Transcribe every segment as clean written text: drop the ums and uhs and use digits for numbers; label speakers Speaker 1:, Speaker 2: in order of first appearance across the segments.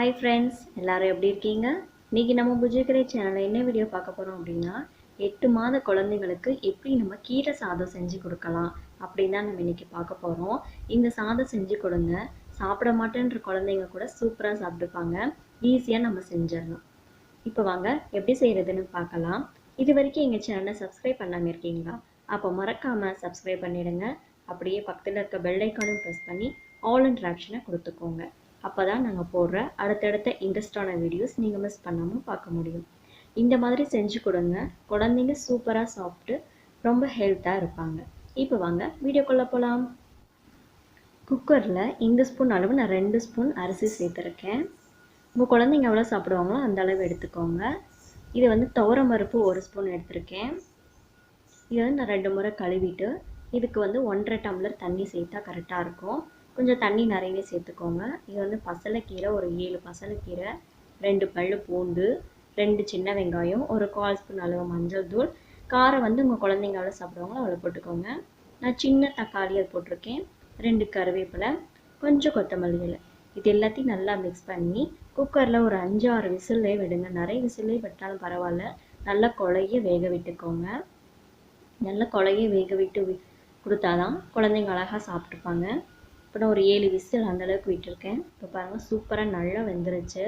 Speaker 1: Hi friends, எல்லாரும் எப்படி இருக்கீங்க? இன்னைக்கு நம்ம புஜிகரை சேனல்ல என்ன வீடியோ பார்க்க போறோம் அப்படின்னா 8 மாத குழந்தைகளுக்கு எப்படி நம்ம கீரை சாதம் செஞ்சு கொடுக்கலாம் அப்படின்னு தான் நம்ம இன்னைக்கு பார்க்க போறோம். இந்த சாதம் செஞ்சு கொடுங்க. சாப்பிட மாட்டேன்ற குழந்தைங்க கூட சூப்பரா சாப்பிட்டுப்பாங்க. ஈஸியா நம்ம செஞ்சிடலாம். இப்போ வாங்க எப்படி செய்யறதுன்னு பார்க்கலாம். இது வரைக்கும் எங்க சேனலை சப்ஸ்கிரைப் பண்ணாம இருக்கீங்களா? அப்போ மறக்காம சப்ஸ்கிரைப் பண்ணிடுங்க. அப்படியே பக்கத்துல இருக்க பெல் ஐகானையும் பிரஸ் பண்ணி ஆல் இன்ட்ராக்ஷனை கொடுத்துக்கோங்க. அப்பதான் நாங்கள் போடுற அடுத்தடுத்த இன்ட்ரெஸ்டான வீடியோஸ் நீங்கள் மிஸ் பண்ணாமல் பார்க்க முடியும். இந்த மாதிரி செஞ்சு கொடுங்க. குழந்தைங்க சூப்பராக சாப்பிட்டு ரொம்ப ஹெல்த்தாக இருப்பாங்க. இப்போ வாங்க வீடியோக்குள்ளே போகலாம். குக்கரில் இந்த ஸ்பூன் அளவு நான் 2 ஸ்பூன் அரிசி சேர்த்துருக்கேன். உங்கள் குழந்தைங்க எவ்வளோ சாப்பிடுவாங்களோ அந்த அளவு எடுத்துக்கோங்க. இது வந்து துவரம் பருப்பு 1 ஸ்பூன் எடுத்திருக்கேன். இதை வந்து நான் 2 முறை கழுவிட்டு இதுக்கு வந்து 1.5 டம்ளர் தண்ணி சேர்த்தா கரெக்டாக இருக்கும். கொஞ்சம் தண்ணி நிறையவே சேர்த்துக்கோங்க. இது வந்து பசலைக்கீரை ஒரு 7 பசலைக்கீரை, 2 பல்லு பூண்டு, 2 சின்ன வெங்காயம், ஒரு 1/4 ஸ்பூன் அளவு மஞ்சள் தூள். காரம் வந்து உங்கள் குழந்தைங்க எவ்வளோ சாப்பிடுவாங்களோ அவ்வளோ போட்டுக்கோங்க. நான் சின்ன தக்காளி அது போட்டிருக்கேன், 2 கருவேப்பிலை, கொஞ்சம் கொத்தமல்லி இலை. இது எல்லாத்தையும் நல்லா மிக்ஸ் பண்ணி குக்கரில் ஒரு 5-6 விசிலே விடுங்க. நிறைய விசிலே விட்டாலும் பரவாயில்ல. நல்லா குழைய வேக விட்டுக்கோங்க. நல்லா குழைய வேக விட்டு கொடுத்தாதான் குழந்தைங்க அழகாக சாப்பிட்டுப்பாங்க. இப்போ நான் ஒரு 7 விசில் அந்தளவுக்கு விட்டுருக்கேன். இப்போ பாருங்கள் சூப்பராக நல்லா வெந்துருச்சு.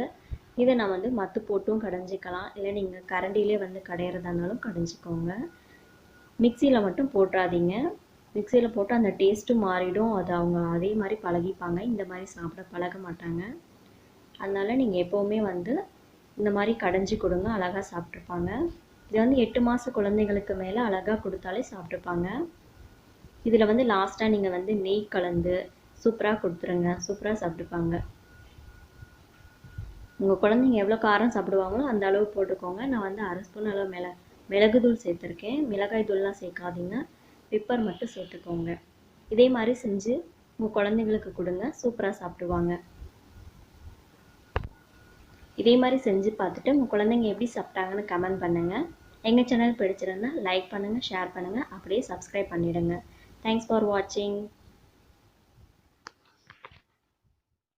Speaker 1: இதை நான் வந்து மத்து போட்டும் கடைஞ்சிக்கலாம், இல்லை நீங்கள் கரண்டிலே வந்து கடையிறதா இருந்தாலும் கடைஞ்சிக்கோங்க. மிக்சியில் மட்டும் போட்டுறாதீங்க. மிக்சியில் போட்டு அந்த டேஸ்ட்டும் மாறிடும். அது அவங்க அதே மாதிரி பழகிப்பாங்க. இந்த மாதிரி சாப்பிட பழக மாட்டாங்க. அதனால் நீங்கள் எப்போவுமே வந்து இந்த மாதிரி கடைஞ்சி கொடுங்க, அழகாக சாப்பிட்ருப்பாங்க. இது வந்து 8 மாத குழந்தைகளுக்கு மேலே அழகாக கொடுத்தாலே சாப்பிட்டுப்பாங்க. இதில் வந்து லாஸ்ட்டாக நீங்கள் வந்து நெய் கலந்து சூப்பராக கொடுத்துருங்க. சூப்பராக சாப்பிட்டுப்பாங்க. உங்கள் குழந்தைங்க எவ்வளோ காரம் சாப்பிடுவாங்களோ அந்த அளவு போட்டுக்கோங்க. நான் வந்து 1/2 ஸ்பூன் அளவு மிளகு தூள் சேர்த்துருக்கேன். மிளகாய் தூள்லாம் சேர்க்காதீங்க, பெப்பர் மட்டும் சேர்த்துக்கோங்க. இதே மாதிரி செஞ்சு உங்கள் குழந்தைங்களுக்கு கொடுங்க, சூப்பராக சாப்பிடுவாங்க. இதே மாதிரி செஞ்சு பார்த்துட்டு உங்கள் குழந்தைங்க எப்படி சாப்பிட்டாங்கன்னு கமெண்ட் பண்ணுங்கள். எங்கள் சேனல் பிடிச்சிருந்தா லைக் பண்ணுங்கள், ஷேர் பண்ணுங்கள், அப்படியே சப்ஸ்கிரைப் பண்ணிவிடுங்க. தேங்க்ஸ் ஃபார் வாட்சிங்.